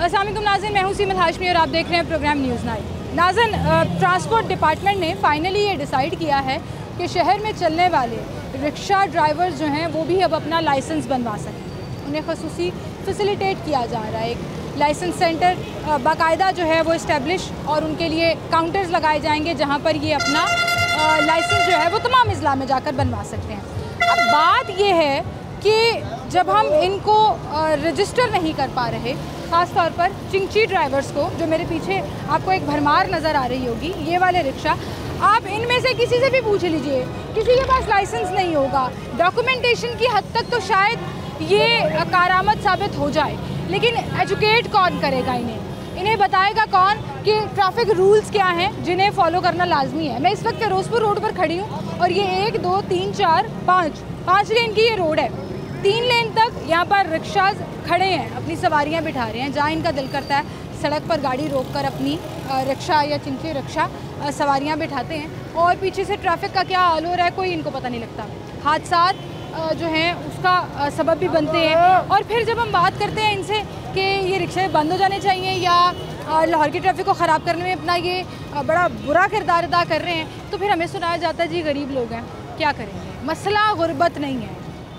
अस्सलाम वालेकुम नाज़रीन, मैं हूं सीमत हाशमी और आप देख रहे हैं प्रोग्राम न्यूज़ नाइट। नाज़रीन, ट्रांसपोर्ट डिपार्टमेंट ने फाइनली ये डिसाइड किया है कि शहर में चलने वाले रिक्शा ड्राइवर्स जो हैं वो भी अब अपना लाइसेंस बनवा सकें। उन्हें खसूसी फैसिलिटेट किया जा रहा है। एक लाइसेंस सेंटर बाकायदा जो है वो इस्टेब्लिश और उनके लिए काउंटर्स लगाए जाएंगे जहाँ पर ये अपना लाइसेंस जो है वो तमाम अजला में जाकर बनवा सकते हैं। अब बात ये है कि जब हम इनको रजिस्टर नहीं कर पा रहे, ख़ास तौर पर चिंची ड्राइवर्स को, जो मेरे पीछे आपको एक भरमार नज़र आ रही होगी, ये वाले रिक्शा, आप इनमें से किसी से भी पूछ लीजिए, किसी के पास लाइसेंस नहीं होगा। डॉक्यूमेंटेशन की हद तक तो शायद ये कारामद साबित हो जाए, लेकिन एजुकेट कौन करेगा इन्हें बताएगा कौन कि ट्रैफिक रूल्स क्या हैं जिन्हें फॉलो करना लाजमी है। मैं इस वक्त फिरोजपुर रोड पर खड़ी हूँ और ये 1 2 3 4 5 लेन की ये रोड है। 3 लेन तक यहाँ पर रिक्शाज खड़े हैं, अपनी सवारियाँ बिठा रहे हैं। जहाँ इनका दिल करता है सड़क पर गाड़ी रोककर अपनी रिक्शा या चिंची रिक्शा सवारियाँ बिठाते हैं और पीछे से ट्रैफिक का क्या हाल हो रहा है कोई इनको पता नहीं लगता। हादसात जो हैं उसका सबब भी बनते हैं। और फिर जब हम बात करते हैं इनसे कि ये रिक्शे बंद हो जाने चाहिए या लाहौर की ट्रैफिक को ख़राब करने में अपना ये बड़ा बुरा किरदार अदा कर रहे हैं, तो फिर हमें सुनाया जाता है जी गरीब लोग हैं, क्या करेंगे। मसला गुर्बत नहीं है,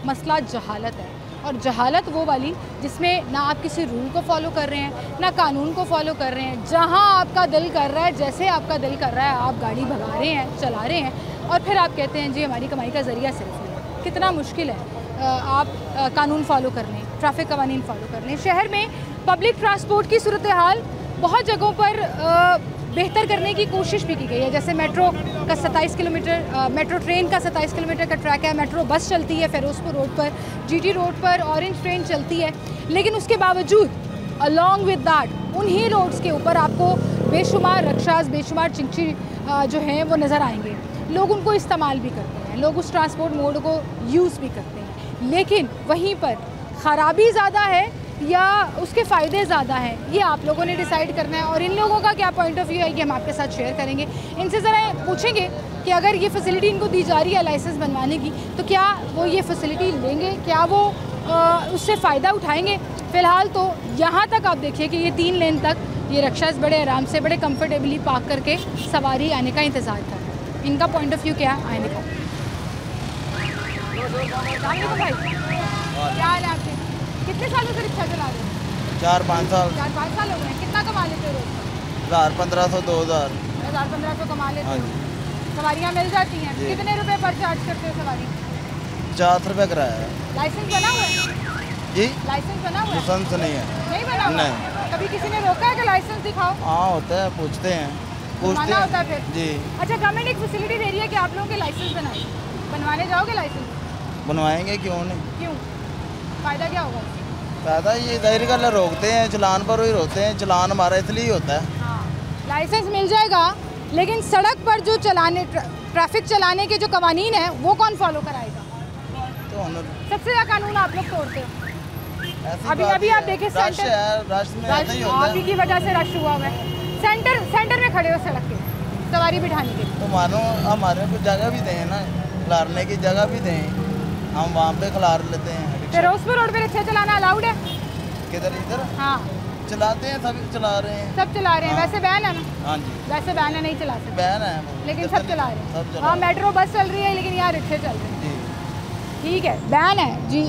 मसला जहालत है। और जहालत वो वाली जिसमें ना आप किसी रूल को फॉलो कर रहे हैं, ना कानून को फॉलो कर रहे हैं। जहाँ आपका दिल कर रहा है, जैसे आपका दिल कर रहा है, आप गाड़ी भगा रहे हैं, चला रहे हैं और फिर आप कहते हैं जी हमारी कमाई का ज़रिया सिर्फ ये है। कितना मुश्किल है आप कानून फॉलो कर लें, ट्रैफिक कवानीन फॉलो कर लें। शहर में पब्लिक ट्रांसपोर्ट की सूरत हाल बहुत जगहों पर बेहतर करने की कोशिश भी की गई है। जैसे मेट्रो का 27 किलोमीटर, मेट्रो ट्रेन का 27 किलोमीटर का ट्रैक है। मेट्रो बस चलती है फिरोजपुर रोड पर, GT रोड पर ऑरेंज ट्रेन चलती है। लेकिन उसके बावजूद अलॉन्ग विद दैट उन्हीं रोड्स के ऊपर आपको बेशुमार रिक्शाज, बेशुमार चिंची जो हैं वो नज़र आएंगे। लोग उनको इस्तेमाल भी करते हैं, लोग उस ट्रांसपोर्ट मोड को यूज़ भी करते हैं। लेकिन वहीं पर ख़राबी ज़्यादा है या उसके फ़ायदे ज़्यादा हैं, ये आप लोगों ने डिसाइड करना है। और इन लोगों का क्या पॉइंट ऑफ व्यू है ये हम आपके साथ शेयर करेंगे। इनसे ज़रा पूछेंगे कि अगर ये फैसिलिटी इनको दी जा रही है लाइसेंस बनवाने की, तो क्या वो ये फैसिलिटी लेंगे, क्या वो उससे फ़ायदा उठाएंगे। फ़िलहाल तो यहाँ तक आप देखिए कि ये 3 लेन तक ये रिक्शाज बड़े आराम से, बड़े कम्फर्टेबली पार्क करके सवारी आने का इंतज़ार कर रहे हैं। इनका पॉइंट ऑफ व्यू क्या है, आने का। भाई क्या हाल है आपके? कितने सालों से रिक्शा चला रहे हैं? 4-5 साल। 4-5 साल हो गए हैं। कितना कमा लेते हो रोज? 1500 2000। 1500 कमा लेते हो। सवारियाँ मिल जाती हैं? कितने रुपए पर चार्ज करते हो सवारी? 50 रुपये किराया है। लाइसेंस बना हुआ है? जी लाइसेंस बना हुआ है? लाइसेंस नहीं है। नहीं बना हुआ? नहीं। कभी किसी ने रोका है कि लाइसेंस दिखाओ? हाँ होता है, पूछते हैं, बनवाना होता है फिर? जी। अच्छा, गवर्नमेंट एक फैसिलिटी दे रही है कि आप लोगों के लाइसेंस बनाए, बनवाने जाओगे लाइसेंस? बनवाएंगे, क्यों नहीं। क्यों, फ़ायदा क्या होगा? फ़ायदा ये ज़ाहिर गल रोकते हैं, चलान पर ही रोकते हैं। चलान हमारा इसलिए होता है। हाँ, लाइसेंस मिल जाएगा, लेकिन सड़क पर जो चलाने, ट्रैफिक चलाने के जो कवानीन है वो कौन फॉलो कराएगा? तो सबसे ज़्यादा कानून आप लोग तोड़ते हो। अभी आप देखिए रश में ऐसा ही होता है। आप ही की वजह से रश हुआ हुआ है। सेंटर में खड़े हो सड़क के सवारी बिठाने के। तो मानो हमारे को जगह भी दें ना, खिलारने की जगह भी दें, हम वहाँ पे खिलार लेते हैं। फिरोजपुर रोड पे रिक्शा चलाना अलाउड है? किधर? इधर हाँ चलाते हैं, सभी चला रहे हैं। सब चला रहे हैं। हाँ। वैसे बैन है ना? हाँ जी, वैसे बैन है, नहीं चला सकते। बैन है लेकिन सब चला रहे हैं। सब चला हाँ, मेट्रो बस चल रही है लेकिन यहाँ रिक्शे चल रहे हैं। जी ठीक है, बैन है जी।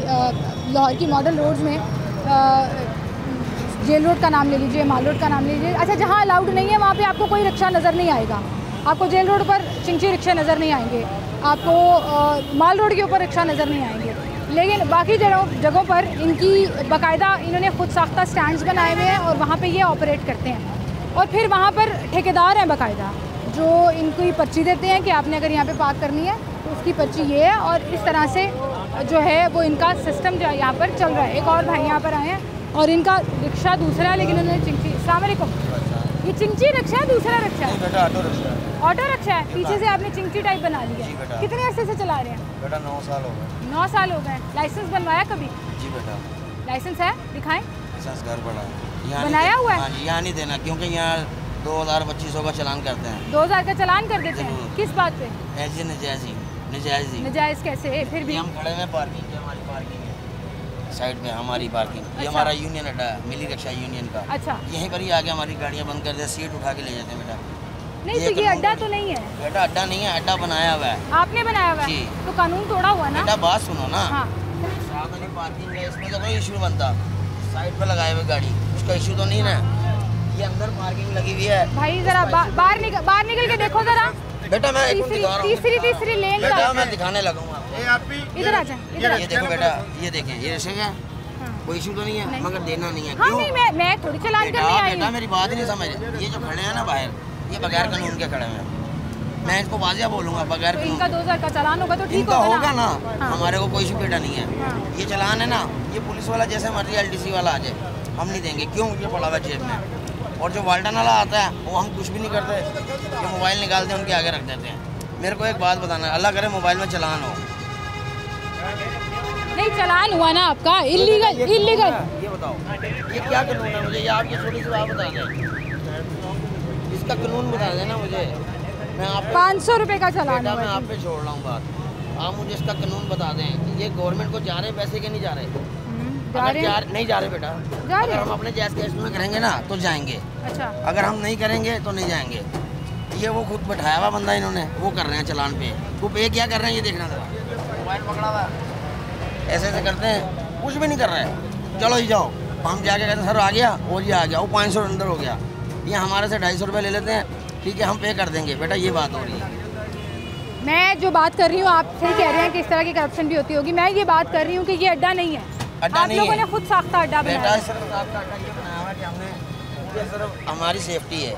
लाहौर की मॉडल रोड्स में जेल रोड का नाम ले लीजिए, माल रोड का नाम ले लीजिए। अच्छा, जहाँ अलाउड नहीं है वहाँ पे आपको कोई रिक्शा नज़र नहीं आएगा। आपको जेल रोड पर चिंची रिक्शा नज़र नहीं आएंगे, आपको माल रोड के ऊपर रिक्शा नज़र नहीं आएंगे। लेकिन बाकी जगहों पर इनकी बाकायदा इन्होंने खुद साख्ता स्टैंड्स बनाए हुए हैं और वहाँ पे ये ऑपरेट करते हैं। और फिर वहाँ पर ठेकेदार हैं बाकायदा जो इनको पर्ची देते हैं कि आपने अगर यहाँ पे पार्क करनी है तो उसकी पर्ची ये है। और इस तरह से जो है वो इनका सिस्टम जो है यहाँ पर चल रहा है। एक और भाई यहाँ पर आए हैं और इनका रिक्शा दूसरा है, लेकिन उन्होंने चिंची। अस्सलाम वालेकुम। ये चिंची रिक्शा है, दूसरा रिक्शा है? ऑटो रिक्शा है। पीछे से आपने चिंची टाइप बना लिया है। कितने अर्से से चला रहे हैं? बेटा 9 साल हो गए। 9 साल हो गए। लाइसेंस बनवाया कभी? जी बेटा। लाइसेंस है, दिखाएं। लाइसेंस घर पड़ा है, बनाया हुआ है? हाँ, यहाँ नहीं देना क्योंकि यहाँ 2000-2500 का चालान करते हैं। 2000 का चालान कर देते हैं? किस बात पे? ऐसी नजायज़। नजायज़ कैसे? फिर भी हम खड़े हैं, पार्किंग है, हमारी पार्किंग है। साइड में हमारी पार्किंग। ये हमारा यूनियन अड्डा है, मिली रिक्शा यूनियन का। अच्छा, यहीं पर ही आके हमारी गाड़ियाँ बंद कर दे, सीट उठा के ले जाते हैं बेटा। नहीं तो ये अड्डा तो नहीं है बेटा, अड्डा नहीं है, अड्डा बनाया हुआ है। आपने बनाया हुआ है तो कानून तोड़ा हुआ ना बेटा। बात सुनो ना, हाँ। सामने पार्किंग है, इसमें तो कोई इशू बनता। साइड पे लगाए हुए गाड़ी, उसका इशू तो नहीं ना। ये अंदर पार्किंग लगी हुई है। भाई जरा बाहर निकल के देखो जरा बेटा। मैं तीसरी लेन बेटा, मैं दिखाने लगूंगा। इधर आ जाए, इधर। ये देखो बेटा, ये देखें, ये रिक्शा है, कोई इशू तो नहीं है, मगर देना नहीं है। हाँ, क्यों? नहीं मैं थोड़ी चलान करने आई बेटा हूँ। मेरी बात नहीं समझ। ये जो खड़े हैं ना बाहर, ये बगैर कानून के खड़े हैं। मैं इसको वाजिया बोलूंगा, बगैर तो इनका 2000 का चालान होगा तो ठीक इनका होगा ना। हाँ। हमारे को कोई इशू बेटा नहीं है। हाँ। ये चलान है ना, ये पुलिस वाला जैसे मर्जी LTC वाला आ जाए, हम नहीं देंगे। क्यों? ये पड़ा हुआ जेब में। और जो वाल्टन वाला आता है वो हम कुछ भी नहीं करते, ये मोबाइल निकालते हैं, उनके आगे रख देते हैं। मेरे को एक बात बताना, अल्लाह करे मोबाइल में चलान हो। नहीं, चलान हुआ ना आपका, इलीगल। ये बताओ, ये क्या कानून है? मुझे ये आपकी छोटी सी बात बता दें, इसका कानून बता देना मुझे। मैं आप 500 रुपए का चलान बेटा, मैं हुआ। आप पे छोड़ रहा हूँ बात। आप मुझे इसका कानून बता दें। ये गवर्नमेंट को जा रहे पैसे के नहीं जा रहे? नहीं जा रहे बेटा। अगर हम अपने जायज़ केस में करेंगे ना तो जाएंगे। अच्छा। अगर हम नहीं करेंगे तो नहीं जाएंगे। ये वो खुद बैठाया हुआ बंदा इन्होंने, वो कर रहे हैं चलान पे। वो पे क्या कर रहे हैं ये देखना जरा। मोबाइल पकड़ा हुआ ऐसे ऐसे करते हैं, कुछ भी नहीं कर रहे हैं। चलो ही जाओ। हम जाके कहते हैं सर आ गया, वो ये आ गया, वो 500 अंदर हो गया। ये हमारे से 250 रुपये ले लेते हैं, ठीक है हम पे कर देंगे। बेटा ये बात हो रही है। मैं जो बात कर रही हूँ, आप सही कह रहे हैं कि इस तरह की करप्शन भी होती होगी। मैं ये बात कर रही हूँ कि ये अड्डा नहीं है, आप लोगों ने खुद साख्ता अड्डा बनाया। सिर्फ साख्ता अड्डा ये बनाया हुआ कि हमने, ये सिर्फ हमारी सेफ्टी है।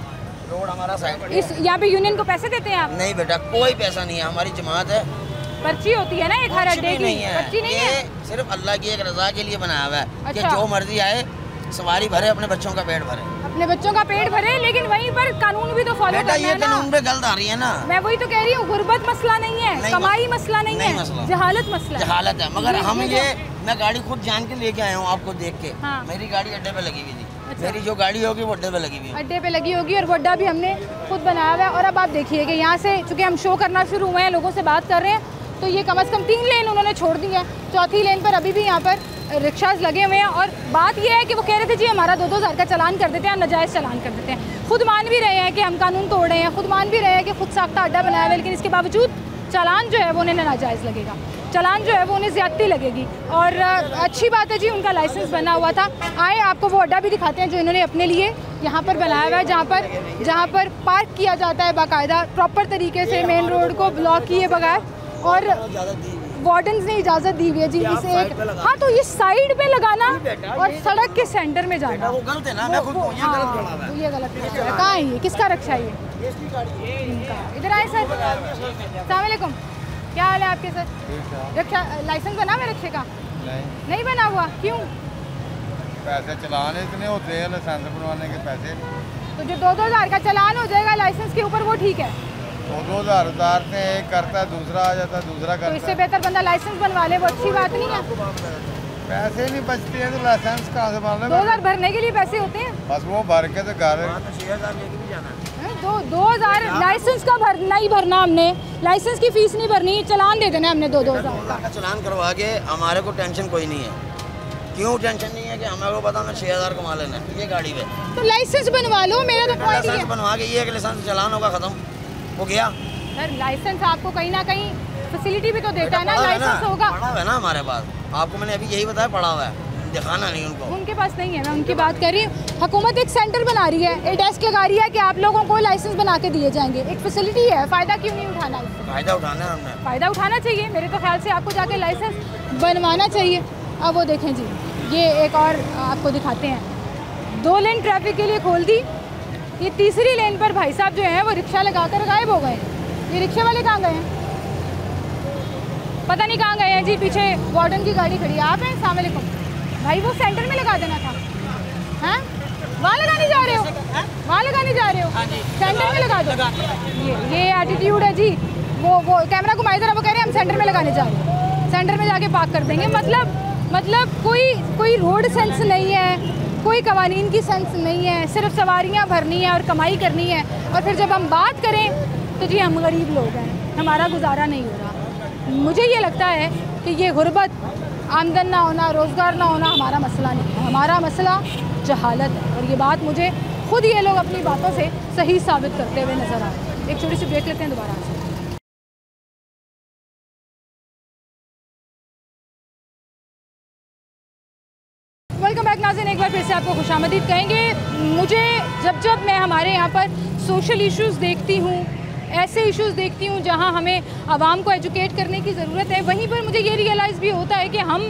रोड हमारा साइड इस यहाँ पे यूनियन को पैसे देते हैं आप? नहीं बेटा, कोई पैसा नहीं है। हमारी जमात है, पर्ची होती है ना एक हर अड्डे की, पर्ची नहीं है। सिर्फ अल्लाह की एक रजा के लिए बनाया हुआ है कि अच्छा। जो मर्जी आए सवारी भरे, अपने बच्चों का पेट भरे। अपने बच्चों का पेट भरे, लेकिन वहीं पर कानून भी तो फॉलो करना है ना। ये कानून पे गलत आ रही है ना। मैं वही तो कह रही हूँ, गुर्बत मसला नहीं है, कमाई मसला नहीं है, जहालत मसला है। जहालत है। मगर हम मैं गाड़ी खुद जान के लेके आया हूँ आपको देख के। मेरी गाड़ी अड्डे पे लगी हुई थी। मेरी जो गाड़ी होगी वो अड्डे पे लगी हुई है। अड्डे पे लगी होगी और वो अड्डा भी हमने खुद बनाया हुआ है। और अब आप देखिए कि यहाँ से चूँकि हम शो करना शुरू हुए हैं, लोगों से बात कर रहे हैं, तो ये कम से कम 3 लेन उन्होंने छोड़ दी है। चौथी लेन पर अभी भी यहाँ पर रिक्शाज लगे हुए हैं। और बात ये है कि वो कह रहे थे जी हमारा 2-2 हज़ार का चालान कर देते हैं, नाजायज़ चालान कर देते हैं। खुद मान भी रहे हैं कि हम कानून तोड़ रहे हैं, खुद मान भी रहे हैं कि खुद साख्ता अड्डा बनाया हुआ है, लेकिन इसके बावजूद चालान जो है वो उन्हें नाजायज़ लगेगा, चालान जो है वो उन्हें ज़्यादती लगेगी। और अच्छी बात है जी, उनका लाइसेंस बना हुआ था। आए आपको वो अड्डा भी दिखाते हैं जो इन्होंने अपने लिए यहाँ पर बनाया हुआ है, जहाँ पर पार्क किया जाता है बाकायदा प्रॉपर तरीके से, मेन रोड को ब्लॉक किए बगैर। और वार्डन्स ने इजाज़त दी हुई है जी इसे एक, हाँ तो ये साइड पे लगाना और सड़क के सेंटर में जाना वो गलत है ना। मैं खुद ये गलत खड़ा हुआ है। ये गलत है। कहाँ है ये, किसका रक्षा है ये? इधर आए सर, अस्सलाम वालेकुम, क्या हाल है आपके सर? रक्षा लाइसेंस बना हुआ रिक्शे का? नहीं बना हुआ, क्यों? पैसे चलान इतने होते हैं, लाइसेंस बनवाने के पैसे। तो जो 2-2 हज़ार का चालान हो जाएगा लाइसेंस के ऊपर, वो ठीक है। 2-2 हज़ार उतारते हैं, एक करता है, दूसरा आ जाता है, दूसरा करता है। तो इससे बेहतर बंदा लाइसेंस बनवा ले, वो अच्छी बात नहीं है। पैसे नहीं बचते हैं तो लाइसेंस कहाँ से बना ले? 2000 भरने के लिए पैसे होते हैं, बस वो भर के तो घर 2000 लाइसेंस का नहीं भरना हमने, लाइसेंस की फीस नहीं भरनी, चालान दे देना हमने 2-2 हज़ार का। चालान करवा के हमारे को टेंशन कोई नहीं है। क्यों टेंशन नहीं है? कि हमें को पता, मैं 6000 कमा लेना ये गाड़ी पे। तो लाइसेंस बनवा लो, मेरा तो पॉइंट लाइसेंस बनवा के ये एक लाइसेंस चालान होगा, खत्म हो गया। सर लाइसेंस आपको कहीं ना कहीं फैसिलिटी भी तो देता है ना, लाइसेंस होगा। पड़ा हुआ है ना हमारे पास, आपको मैंने अभी यही बताया, पड़ा हुआ है, दिखाना नहीं उनको। उनके पास नहीं है, मैं उनकी बात कर रही हूँ। हुकूमत एक सेंटर बना रही है, एक डेस्क लगा रही है कि आप लोगों को लाइसेंस बना के दिए जाएंगे, एक फैसिलिटी है, फ़ायदा क्यों नहीं उठाना? फ़ायदा उठाना है हमने, फ़ायदा उठाना चाहिए। मेरे तो ख्याल से आपको जाके लाइसेंस बनवाना चाहिए। अब वो देखें जी, ये एक और आपको दिखाते हैं, 2 लेन ट्रैफिक के लिए खोल दी, ये तीसरी लेन पर भाई साहब जो हैं वो रिक्शा लगा कर गायब हो गए। ये रिक्शे वाले कहाँ गए हैं? पता नहीं कहाँ गए हैं जी। पीछे वार्डन की गाड़ी खड़ी है। आप हैं? अस्सलाम वालेकुम भाई, वो सेंटर में लगा देना था। हैं वहाँ लगाने जा रहे हो? वहाँ लगाने जा रहे हो? सेंटर में लगा दो। ये एटीट्यूड है जी। वो कैमरा घुमाई जरा, वो कह रहे हैं हम सेंटर में लगाने जा रहे हैं, सेंटर में जाके पार्क कर देंगे। मतलब कोई रोड सेंस नहीं है, कोई कवानीन की सेंस नहीं है, सिर्फ सवारियाँ भरनी है और कमाई करनी है। और फिर जब हम बात करें तो जी हम गरीब लोग हैं, हमारा गुजारा नहीं हो रहा। मुझे ये लगता है कि ये गुर्बत आमदन ना होना, रोज़गार ना होना हमारा मसला नहीं है, हमारा मसला जहालत है। और ये बात मुझे खुद ये लोग अपनी बातों से सही साबित करते हुए नज़र आ रहे हैं। एक छोटी सी ब्रेक लेते हैं, दोबारा से। वेलकम बैक नाज़रीन, एक बार फिर से आपको खुशामदीद कहेंगे। मुझे जब मैं हमारे यहाँ पर सोशल इश्यूज़ देखती हूँ, ऐसे इश्यूज़ देखती हूँ जहाँ हमें आवाम को एजुकेट करने की ज़रूरत है, वहीं पर मुझे ये रियलाइज़ भी होता है कि हम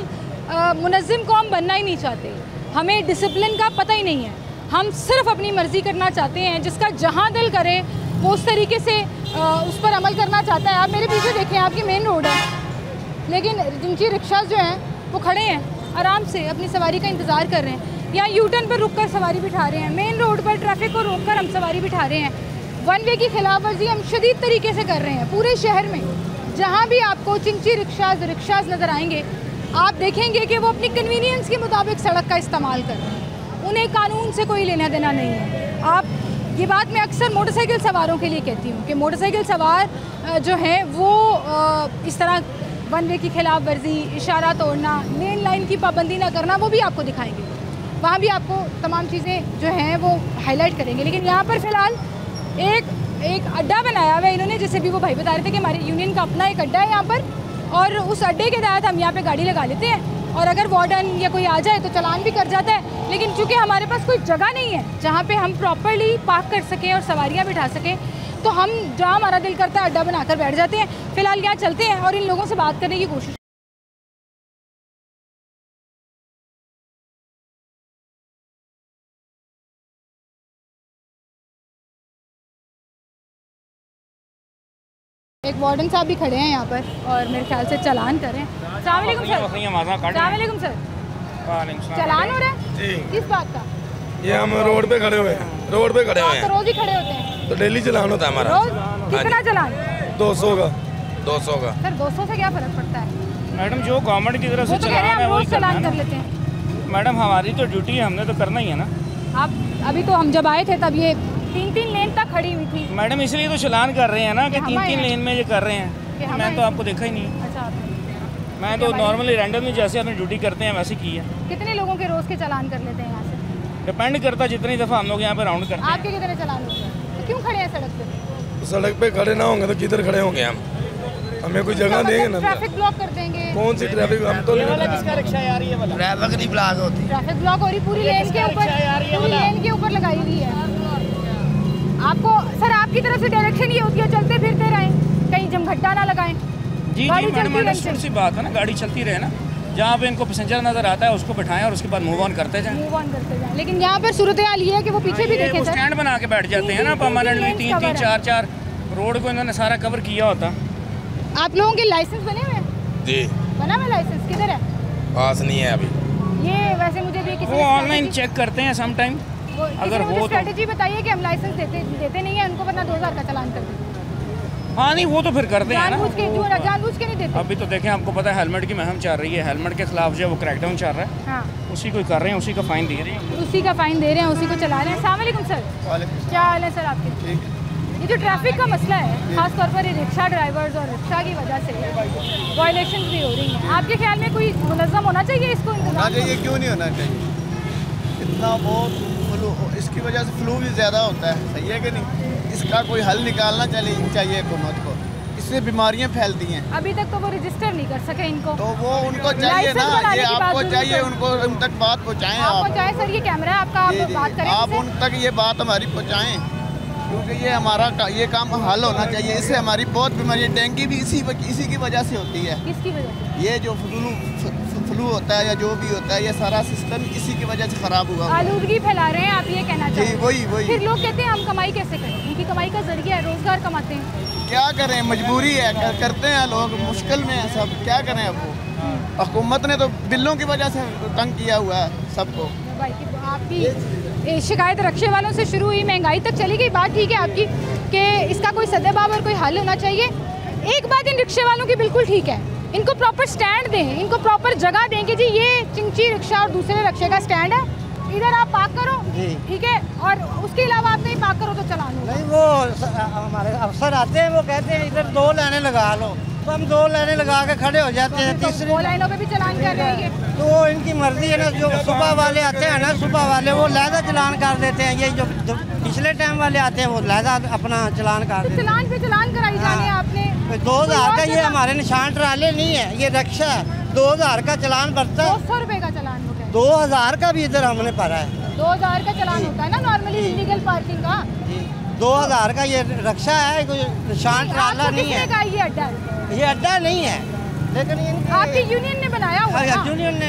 मुनज़्ज़म कौम बनना ही नहीं चाहते, हमें डिसिप्लिन का पता ही नहीं है। हम सिर्फ अपनी मर्ज़ी करना चाहते हैं, जिसका जहाँ दिल करे वो उस तरीके से उस पर अमल करना चाहता है। आप मेरे पीछे देखें, आपकी मेन रोड है, लेकिन जिनकी रिक्शाज जो हैं वो खड़े हैं, आराम से अपनी सवारी का इंतज़ार कर रहे हैं। यहाँ यू टर्न पर रुक कर सवारी बिठा रहे हैं, मेन रोड पर ट्रैफिक को रोक कर हम सवारी बिठा रहे हैं। वन वे की खिलाफ वर्जी हम शदीद तरीके से कर रहे हैं। पूरे शहर में जहाँ भी आपको चिंची रिक्शाज नज़र आएंगे, आप देखेंगे कि वो अपनी कन्वीनियंस के मुताबिक सड़क का इस्तेमाल कर रहे हैं, उन्हें कानून से कोई लेना देना नहीं है। आप ये बात मैं अक्सर मोटरसाइकिल सवारों के लिए कहती हूँ कि मोटरसाइकिल सवार जो हैं वो इस तरह वन वे की खिलाफ वर्जी, इशारा तोड़ना, लेन लाइन की पाबंदी ना करना, वो भी आपको दिखाएंगे। वहाँ भी आपको तमाम चीज़ें जो हैं वो हाईलाइट करेंगे। लेकिन यहाँ पर फ़िलहाल एक अड्डा बनाया हुआ है इन्होंने, जैसे भी वो भाई बता रहे थे कि हमारी यूनियन का अपना एक अड्डा है यहाँ पर, और उस अड्डे के तहत हम यहाँ पे गाड़ी लगा लेते हैं, और अगर वार्डन या कोई आ जाए तो चालान भी कर जाता है। लेकिन चूँकि हमारे पास कोई जगह नहीं है जहाँ पे हम प्रॉपरली पार्क कर सकें और सवारियाँ बिठा सकें, तो हम जहाँ हमारा दिल करता है अड्डा बनाकर बैठ जाते हैं। फ़िलहाल यहाँ चलते हैं और इन लोगों से बात करने की कोशिश। एक वार्डन साहब भी खड़े हैं यहाँ पर और मेरे ख्याल से चालान कर रहे हैं। अस्सलाम वालेकुम सर। अस्सलाम वालेकुम सर। चालान हो रहा है किस बात का? ये हम रोड पे खड़े हुए हैं, रोड पे खड़े हुए हैं। तो रोज ही खड़े होते हैं? तो डेली चलान होता है हमारा। रोज कितना चालान? 200 का। 200 का। सर 200 से क्या फ़र्क पड़ता है? मैडम जो गवर्नमेंट की तरफ से चालान है वही चालान कर लेते हैं। मैडम हमारी तो ड्यूटी है, हमने तो करना ही है ना। आप अभी तो हम जब आए थे तब ये 3-3 लेन तक खड़ी हुई थी मैडम, इसलिए तो चालान कर रहे हैं ना कि 3-3 लेन में ये कर रहे हैं। मैं तो आपको देखा ही नहीं। अच्छा, मैं तो नॉर्मली रैंडमली जैसे अपनी ड्यूटी करते हैं वैसे की है। कितने लोगों के रोज़ के चालान कर लेते हैं यहाँ से? डिपेंड करता है जितनी दफ़ा हम लोग यहाँ पे राउंड करते हैं। आपके कितने चालान होते हैं? तो क्यों खड़े हैं सड़क पे? सड़क पे खड़े ना होंगे तो किधर खड़े होंगे हम? हमें कोई जगह देंगे ना। ट्रैफिक ब्लॉक कर देंगे। कौन सी ट्रैफिक? हम तो ट्रैफिक नहीं ब्लॉक होती, ट्रैफिक ब्लॉक हो रही पूरी लेन के ऊपर, पूरी लेन के ऊपर लगाई हुई है। आपको सर आपकी तरफ से डायरेक्शन ये होती है चलते फिरते रहें, कहीं जमघट्टा ना लगाएं। जी मैडम, अंडरस्टूड सी बात है ना, गाड़ी चलती रहे ना, जहाँ पे इनको पैसेंजर नजर आता है उसको बिठाएं और उसके बाद मूव ऑन करते जाएं। लेकिन यहाँ पर सूरत हाल ये है कि वो पीछे भी देखें, स्टैंड बना के बैठ जाते हैं ना परमानेंटली, 3-3, 4-4 रोड को इन्होंने सारा कवर किया होता। आप लोगों के लाइसेंस बने हुए हैं? जी बना हुआ लाइसेंस किधर है? पास नहीं है अभी। ये वैसे मुझे भी किसी वो ऑनलाइन चेक करते हैं सम टाइम, अगर हो तो। स्ट्रेटेजी बताइए कि हम लाइसेंस देते नहीं है उनको, वरना 2000 का चालान कर दें। हाँ नहीं, वो तो फिर करते हैं ना, जानबूझ के नहीं देते। अभी तो देखें, आपको पता है हेलमेट की मुहिम चल रही है, हेलमेट के खिलाफ जो वो क्रैकडाउन चल रहा है। हाँ, उसी को कर रहे हैं, उसी का फाइन दे रहे हैं, उसी का फाइन दे रहे हैं, उसी को चला रहे हैं। अस्सलाम वालेकुम सर। क्या हाल है सर आपके? ये जो ट्रैफिक का मसला है, खासतौर पर ये रिक्शा ड्राइवर्स और रिक्शा की वजह से वायलेशन भी हो रही हैं, आपके ख्याल में कोई मुनज़्ज़म होना चाहिए इसको? होना चाहिए, क्यों नहीं होना चाहिए? इतना बहुत फ्लू, इसकी वजह से फ्लू भी ज़्यादा होता है, सही है कि नहीं? इसका कोई हल निकालना चाहिए हुकूमत को, इससे बीमारियां फैलती हैं। अभी तक तो वो रजिस्टर नहीं कर सके इनको, तो वो उनको चाहिए ना, ये आपको चाहिए, उनको उन तक बात पहुँचाएँ। आप पहुँचाएँ सर, ये कैमरा है आपका, आप बात करें, आप उन तक ये बात हमारी पहुँचाएँ, क्योंकि ये हमारा ये काम हल होना चाहिए। इससे हमारी बहुत बीमारी, डेंगू भी इसी की वजह से होती है। किसकी वजह से? ये जो फ्लू होता है या जो भी होता है, ये सारा सिस्टम इसी की वजह से ख़राब हुआ। आलूदगी फैला रहे हैं आप, ये कहना चाहते हैं? वही फिर लोग कहते हैं हम कमाई कैसे करें, उनकी कमाई का जरिया है, रोजगार कमाते हैं। क्या करें, मजबूरी है, करते हैं लोग, मुश्किल में है सब, क्या करें। अब वो हुकूमत ने तो बिलों की वजह से तंग किया हुआ है सबको। आपकी शिकायत रक्शे वालों से शुरू हुई, महंगाई तक चली गई, बात ठीक है आपकी कि इसका कोई सद्देबाब और कोई हल होना चाहिए। एक बात इन रिक्शे वालों की बिल्कुल ठीक है, इनको प्रॉपर स्टैंड दें, इनको प्रॉपर जगह दें कि जी ये चिंची रिक्शा और दूसरे रिक्शे का स्टैंड है, इधर आप पार्क करो, ठीक है, और उसके अलावा आप नहीं पार्क करो तो चलान होगा। नहीं, वो हमारे अफसर आते हैं, वो कहते हैं इधर 2 लाइनें लगा लो, तो हम 2 लाइनें लगा के खड़े हो जाते हैं, तीसरी 2 लाइनों पे भी चलान कर रहे हैं ये। तो वो इनकी मर्जी है ना, जो सुबह वाले आते हैं ना, सुबह वाले वो लहदा चलान कर देते हैं, ये जो पिछले टाइम वाले आते हैं वो लहदा अपना चलान कर देते हैं। चलान पे चलान कराई जाने आपने 2000 का, ये हमारे निशान ट्राले नहीं है, ये रिक्शा है, 2000 का चलान बढ़ता है, 200 रुपए का चलान होता है, 2000 का भी इधर हमने भरा है, 2000 का चलान होता है ना नॉर्मली इलीगल पार्किंग का। 2000 का ये रिक्शा है, कोई निशान ट्राला नहीं है। ये अड्डा है, ये अड्डा नहीं है, लेकिन आपकी यूनियन ने बनाया हुआ है। यूनियन ने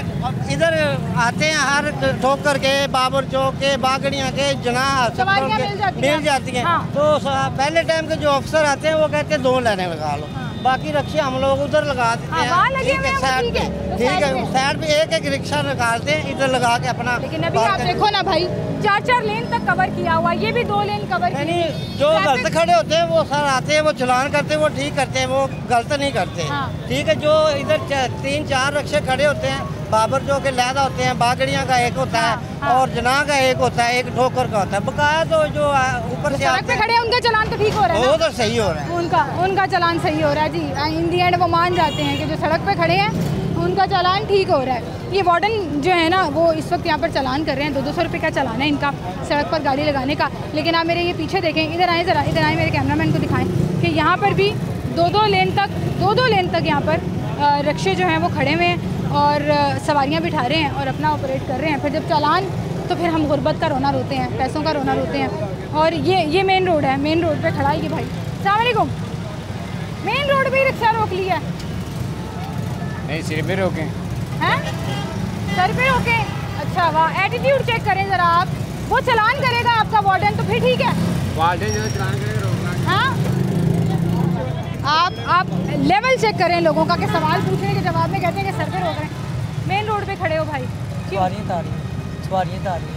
इधर आते हैं, हर ठोकर के, बाबर चौक के, बागड़ियाँ के, जनाह सवारियां मिल जाती हैं। हाँ। तो पहले टाइम के जो अफसर आते हैं वो कहते हैं 2 लाइनें लगा लो, बाकी रिक्शे हम लोग उधर लगा देते हैं। ठीक है, साइड पे, ठीक है, साइड पे एक रिक्शा निकालते हैं, इधर लगा के अपना। लेकिन अभी आप देखो ना भाई, 4 लेन तक कवर किया हुआ, ये भी 2 लेन कवर किया। नहीं, जो गलत खड़े होते हैं वो सर आते हैं, वो चलान करते हैं, वो ठीक करते हैं, वो गलत नहीं करते। ठीक है, जो इधर 3-4 रिक्शे खड़े होते हैं, बाबर जो के लहदा होते हैं, बागड़ियाँ का एक होता है और जनाह का एक होता है, एक ठोकर का होता है। बकाया तो जो ऊपर से सड़क पे खड़े हैं उनका चलान तो ठीक हो रहा है, वो तो सही हो रहा है, उनका चलान सही हो रहा है जी। इन दी एंड वो मान जाते हैं कि जो सड़क पे खड़े हैं उनका चालान ठीक हो रहा है। ये वार्डन जो है ना, वो इस वक्त यहाँ पर चालान कर रहे हैं, 200 रुपये का चालान है इनका सड़क पर गाड़ी लगाने का। लेकिन आप मेरे ये पीछे देखें, इधर आए ज़रा, इधर आए, मेरे कैमरामैन को दिखाएं कि यहाँ पर भी 2-2 लेन तक यहाँ पर रिक्शे जो हैं वो खड़े हुए हैं और सवारियाँ बिठा रहे हैं और अपना ऑपरेट कर रहे हैं। फिर जब चालान, तो फिर हम गुर्बत का रोना रोते हैं, पैसों का रोना रोते हैं। और ये मेन रोड है, मेन रोड पर खड़ा है ये भाई। अस्सलाम वालेकुम, मेन रोड पर ही रिक्शा रोक लिया? नहीं, सिर पे रोके हैं, सर पे रोके? अच्छा वाह, एटीट्यूड चेक करें ज़रा आप। वो चलान करेगा आपका वार्डन तो फिर ठीक है, वार्डन जो चलान करेगा रोकना। हाँ, आप लेवल चेक करें लोगों का, कि सवाल पूछने के जवाब में कहते हैं कि सर पे रोक रहे हैं। मेन रोड पे खड़े हो भाई,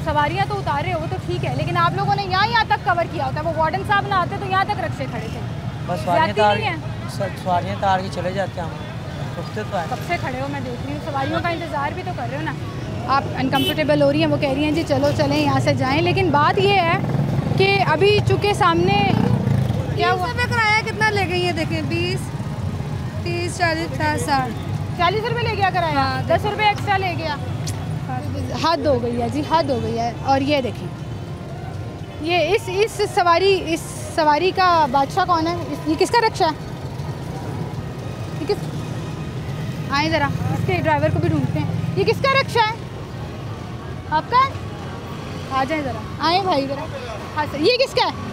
सवारियाँ तो उतार रहे हो, वो तो ठीक है, लेकिन आप लोगों ने यहाँ तक कवर किया होता है। वो वार्डन साहब ना आते तो यहाँ तक रिक्शे खड़े थे, बस सवारियाँ तार के चले जाते हैं। कब से खड़े हो, मैं देख रही हूँ, सवारियों का इंतज़ार भी तो कर रहे हो ना आप। अनकम्फर्टेबल हो रही हैं, वो कह रही हैं जी चलो चलें यहाँ से जाएं। लेकिन बात ये है कि अभी चूँकि सामने क्या हुआ, किराया कितना ले गई है देखें, 20, 30, 40, 50, 40 रुपये ले गया किराया। 10 रुपये एक्स्ट्रा ले गया, हद हो गई है जी, हद हो गई है। और ये देखें, ये इस सवारी का बादशाह कौन है? ये किसका रिक्शा है? ये किस, आए ज़रा, इसके ड्राइवर को भी ढूंढते हैं। ये किसका रिक्शा है? आपका है? आ जाए ज़रा, आए भाई ज़रा। हाँ सर, ये किसका है?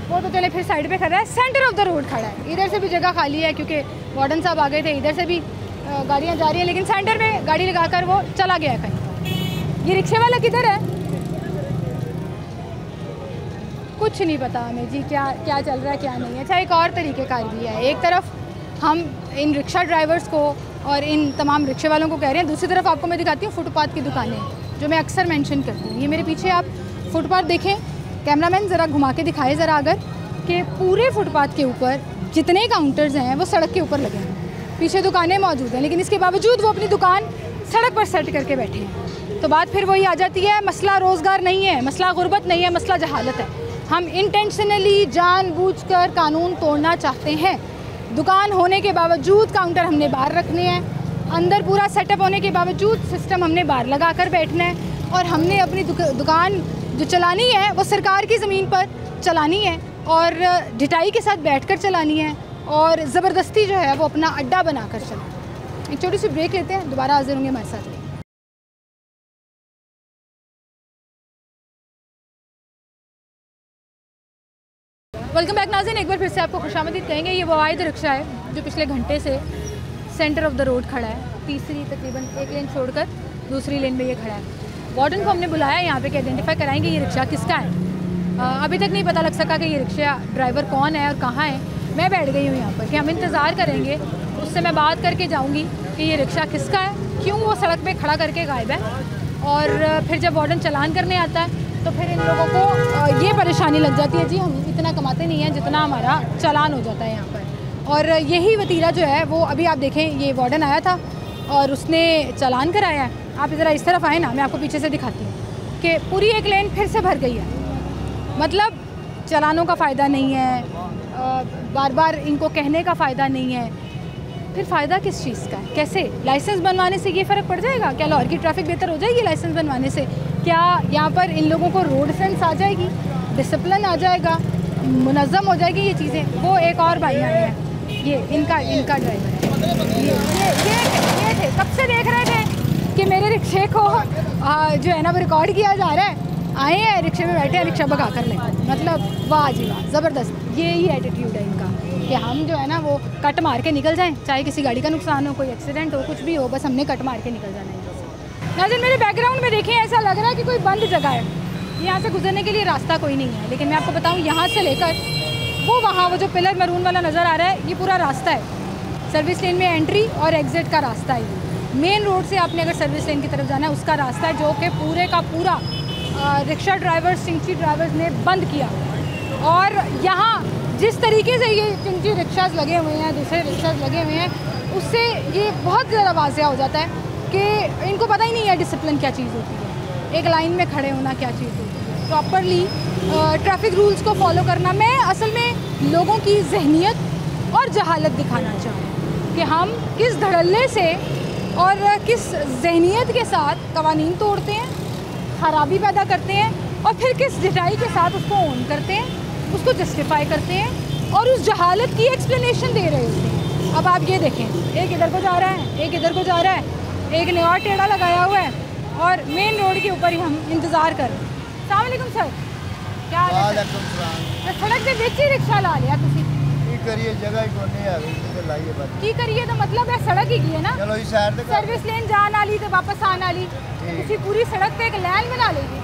वो तो चले फिर साइड पे खड़ा है, सेंटर ऑफ द रोड खड़ा है। इधर से भी जगह खाली है क्योंकि वार्डन साहब आ गए थे, इधर से भी गाड़ियाँ जा रही हैं, लेकिन सेंटर में गाड़ी लगाकर वो चला गया कहीं। ये रिक्शे वाला किधर है? कुछ नहीं पता हमें जी, क्या चल रहा है क्या नहीं है। अच्छा, एक और तरीक़ेकार भी है, एक तरफ हम इन रिक्शा ड्राइवर्स को और इन तमाम रिक्शे वालों को कह रहे हैं, दूसरी तरफ आपको मैं दिखाती हूँ फुटपाथ की दुकानें, जो मैं अक्सर मेंशन करती हूँ। ये मेरे पीछे आप फुटपाथ देखें, कैमरामैन ज़रा घुमा के दिखाए ज़रा, अगर कि पूरे फुटपाथ के ऊपर जितने काउंटर्स हैं वो सड़क के ऊपर लगे हैं, पीछे दुकानें मौजूद हैं, लेकिन इसके बावजूद वो अपनी दुकान सड़क पर सेट करके बैठे हैं। तो बात फिर वही आ जाती है, मसला रोज़गार नहीं है, मसला गुर्बत नहीं है, मसला जहालत है। हम इंटेंशनली जानबूझकर कानून तोड़ना चाहते हैं। दुकान होने के बावजूद काउंटर हमने बाहर रखने हैं, अंदर पूरा सेटअप होने के बावजूद सिस्टम हमने बाहर लगा कर बैठना है, और हमने अपनी दुकान जो चलानी है वो सरकार की ज़मीन पर चलानी है और ढिठाई के साथ बैठकर चलानी है, और ज़बरदस्ती जो है वो अपना अड्डा बनाकर चलाना है। एक छोटी सी ब्रेक लेते हैं, दोबारा हाजिर होंगे हमारे साथ। वेलकम बैक नाज़रीन, एक बार फिर से आपको खुशामदीद कहेंगे। ये वाहिद रिक्शा है जो पिछले घंटे से सेंटर ऑफ द रोड खड़ा है, तीसरी तकरीबन एक लेन छोड़कर दूसरी लेन में ये खड़ा है। वार्डन को हमने बुलाया यहाँ पे कि आइडेंटिफाई कराएंगे ये रिक्शा किसका है। अभी तक नहीं पता लग सका कि ये रिक्शा ड्राइवर कौन है और कहाँ है। मैं बैठ गई हूँ यहाँ पर कि हम इंतज़ार करेंगे, उससे मैं बात करके जाऊँगी कि ये रिक्शा किसका है, क्यों वो सड़क पर खड़ा करके गायब है। और फिर जब वार्डन चालान करने आता है तो फिर इन लोगों को ये परेशानी लग जाती है, जी हम इतना कमाते नहीं हैं जितना हमारा चालान हो जाता है यहाँ पर। और यही वतीरा जो है वो अभी आप देखें, ये वार्डन आया था और उसने चालान कराया है। आप ज़रा इस तरफ आए ना, मैं आपको पीछे से दिखाती हूँ कि पूरी एक लेन फिर से भर गई है। मतलब चालानों का फ़ायदा नहीं है, बार बार इनको कहने का फ़ायदा नहीं है, फिर फ़ायदा किस चीज़ का है? कैसे लाइसेंस बनवाने से ये फ़र्क पड़ जाएगा? क्या लाहौर की ट्रैफिक बेहतर हो जाएगी लाइसेंस बनवाने से? क्या यहाँ पर इन लोगों को रोड सेंस आ जाएगी, डिसिप्लिन आ जाएगा, मुनज़्ज़म हो जाएगी ये चीज़ें? वो एक और भाई आए हैं, ये इनका ड्राइवर है, ये थे, कब से देख रहे थे कि मेरे रिक्शे को जो है ना वो रिकॉर्ड किया जा रहा है। आए हैं रिक्शे में बैठे हैं, रिक्शा भगा कर ले, मतलब वाह जी वाह, ज़बरदस्त। ये ही एटीट्यूड है इनका कि हम जो है ना वो कट मार के निकल जाएं, चाहे किसी गाड़ी का नुकसान हो, कोई एक्सीडेंट हो, कुछ भी हो, बस हमने कट मार के निकल जाना है। नाज़रीन मेरे बैकग्राउंड में देखें, ऐसा लग रहा है कि कोई बंद जगह है, यहाँ से गुजरने के लिए रास्ता कोई नहीं है। लेकिन मैं आपको बताऊँ, यहाँ से लेकर वो जो पिलर मरून वाला नज़र आ रहा है, ये पूरा रास्ता है। सर्विस लेन में एंट्री और एग्ज़िट का रास्ता है। मेन रोड से आपने अगर सर्विस लेन की तरफ जाना है, उसका रास्ता है, जो कि पूरे का पूरा रिक्शा ड्राइवर्स, चिंची ड्राइवर्स ने बंद किया। और यहाँ जिस तरीके से ये चिंची रिक्शाज लगे हुए हैं, दूसरे रिक्शाज लगे हुए हैं, उससे ये बहुत ज़्यादा वाज़िया हो जाता है कि इनको पता ही नहीं है डिसिप्लिन क्या चीज़ होती है, एक लाइन में खड़े होना क्या चीज़ होती है, प्रॉपरली ट्रैफिक रूल्स को फॉलो करना। मैं असल में लोगों की जहनियत और जहालत दिखाना चाहूँ कि हम किस धड़ल्ले से और किस जहनियत के साथ कवानीन तोड़ते हैं, ख़राबी पैदा करते हैं, और फिर किस ढिठाई के साथ उसको ऑन करते हैं, उसको जस्टिफाई करते हैं और उस जहालत की एक्सप्लेनेशन दे रहे होते हैं। अब आप ये देखें, एक इधर को जा रहा है, एक इधर को जा रहा है, एक ने और टेढ़ा लगाया हुआ है, और मेन रोड के ऊपर ही हम इंतज़ार कर रहे हैं। अस्सलाम वालेकुम सर, क्या हाल है? तो सड़क के बीच ही रिक्शा ला लिया तुसी? करिए जगह ही कोने आ गई तो लाइए बात की करिए, तो मतलब है सड़क ही की है ना, चलो इस साइड से सर्विस लेन जान वाली तो वापस आने वाली, किसी पूरी सड़क पे एक लाइन बना लेगी।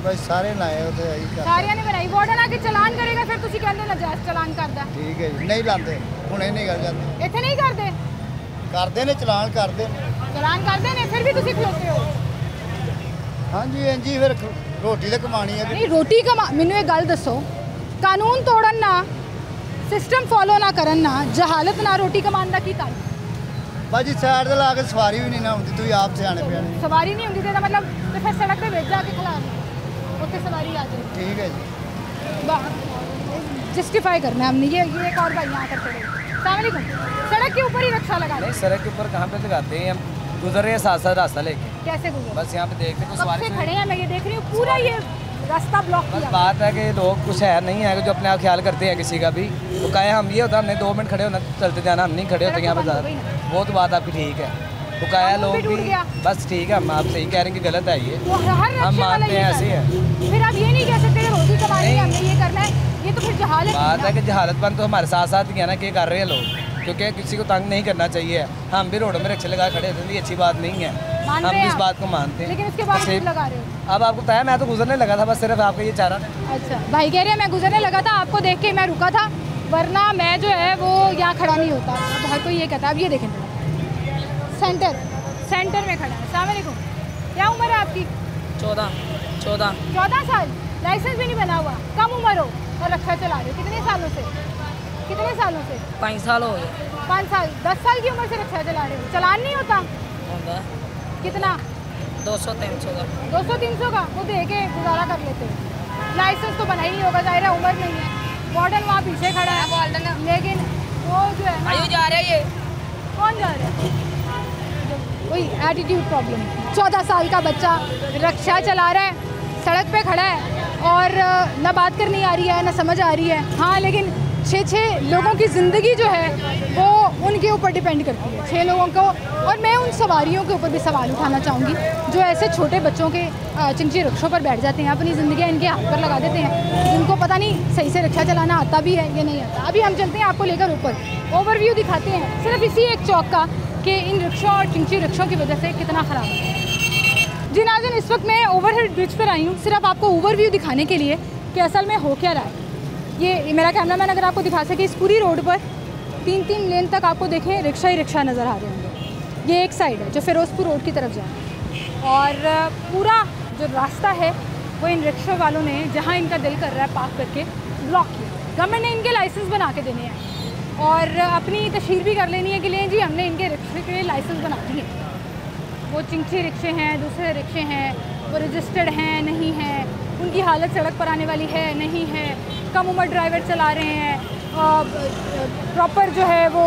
बस सारे लाए होते हैं, सारियां ने बनाई, वार्डन आके चलान करेगा, फिर तुसी कहंदे ना जायज़ चलान करदा। ठीक है जी, नहीं लाते हुणे नहीं कर जाते, इत्थे नहीं करते ने चलान करते ने, फिर भी तुसी खलोते हो। हाँ जी, हाँ जी, फिर रोटी तो कमानी है। नहीं रोटी कमा, मैनू एक गल दसो, कानून तोड़न ना, सिस्टम फॉलो ना करन ना, जहालत ना, रोटी कमान दा की ताल? बाजी साइड ते ला के सवारी भी नहीं ना होंदी, तू आप सियाने पियाने। सवारी नहीं होंदी तो मतलब तो फिर सड़क पे भेज जाके खिला उत्ते सवारी आ जाए। ठीक है जी, जस्टिफाई करना है हमने, ये एक और भाई यहाँ करते रहे। अस्सलाम वालेकुम, सड़क के ऊपर ही रिक्शा लगा? नहीं, सड़क के ऊपर कहाँ पे लगाते हैं, हम गुजर रहे हैं साथ साथ रास्ता लेके। कैसे गुजर? बस यहाँ पे देखते हैं, सवारी से खड़े हैं, मैं ये देख रही हूँ पूरा ये रास्ता ब्लॉक किया। बात है कि लोग कुछ है नहीं है जो अपने आप ख्याल करते हैं किसी का भी, तो कहे हम ये होता हमने 2 मिनट खड़े होना चलते जाना, हम नहीं खड़े होते यहाँ पे। वो तो बात आपकी ठीक है, तो कहा लोग भी बस ठीक है, हम आप सही कह रहे हैं कि गलत है ये, हम मानते हैं ऐसे है। फिर आप ये नहीं कह सकते रोटी कमानी है, हमने ये करना है, ये तो फिर जहालत बात है कि जहालतपन तो हमारे साथ साथ ही है ना कि कर रहे हैं लोग, क्योंकि किसी को तंग नहीं करना चाहिए। हम भी रोड में रिक्शे लगा खड़े होते, अच्छी बात नहीं है, हम भी इस बात को मानते हैं, लेकिन उसके बाद लगा रहे हो। अब आपको पता है मैं तो गुजरने लगा था, बस सिर्फ आपका ये चारा। अच्छा भाई कह रहे हैं मैं गुजरने लगा था, आपको देख के मैं रुका था, वरना मैं जो है वो यहाँ खड़ा नहीं होता। अब हर कोई ये कहता है। अब ये देखें, सेंटर में खड़ा है। अस्सलाम वालेकुम, क्या उम्र है आपकी? 14 साल, लाइसेंस भी नहीं बना हुआ, कम उम्र हो और रिक्शा चला रहे हो? कितने सालों से? 5 साल हो गए। 5 साल, 10 साल की उम्र से रिक्शा चला रहे हो? चलान नहीं होता? कितना? 200-300 का। 200-300 का वो दे के गुजारा कर लेते हो। लाइसेंस तो बना ही नहीं होगा, ज़ाहिर है उम्र नहीं है। वार्डन वहाँ पीछे खड़ा है, लेकिन वो जो है ना, जा रहा है, ये कौन जा रहा है? वही एटीट्यूड प्रॉब्लम। 14 साल का बच्चा रिक्शा चला रहा है, सड़क पे खड़ा है, और ना बात करनी आ रही है ना समझ आ रही है। हाँ, लेकिन 6 लोगों की ज़िंदगी जो है वो उनके ऊपर डिपेंड करती है, 6 लोगों को। और मैं उन सवारियों के ऊपर भी सवाल उठाना चाहूँगी जो ऐसे छोटे बच्चों के चिंची रिक्शों पर बैठ जाते हैं, अपनी ज़िंदगी इनके हाथ पर लगा देते हैं, जिनको पता नहीं सही से रिक्शा चलाना आता भी है या नहीं आता। अभी हम चलते हैं आपको लेकर ऊपर, ओवरव्यू दिखाते हैं सिर्फ इसी एक चौक का कि इन रिक्शों और चिंची रिक्शों की वजह से कितना ख़राब है। जी नाज़रीन, इस वक्त मैं ओवरहेड ब्रिज पर आई हूँ सिर्फ आपको ओवरव्यू दिखाने के लिए कि असल में हो क्या रहा है। ये मेरा कैमरामैन अगर आपको दिखा सके, इस पूरी रोड पर 3 लेन तक आपको देखें रिक्शा ही रिक्शा नज़र आ रहे होंगे। ये एक साइड है जो फिरोजपुर रोड की तरफ जाए, और पूरा जो रास्ता है वो इन रिक्शा वालों ने जहाँ इनका दिल कर रहा है पार्क करके ब्लॉक किया। गवर्नमेंट ने इनके लाइसेंस बना के देने हैं और अपनी तशहीर भी कर लेनी है कि लें जी हमने इनके रिक्शे के लाइसेंस बना दिए। वो चिंची रिक्शे हैं, दूसरे रिक्शे हैं, वो रजिस्टर्ड हैं नहीं हैं, उनकी हालत सड़क पर आने वाली है नहीं है, कम उम्र ड्राइवर चला रहे हैं, प्रॉपर जो है वो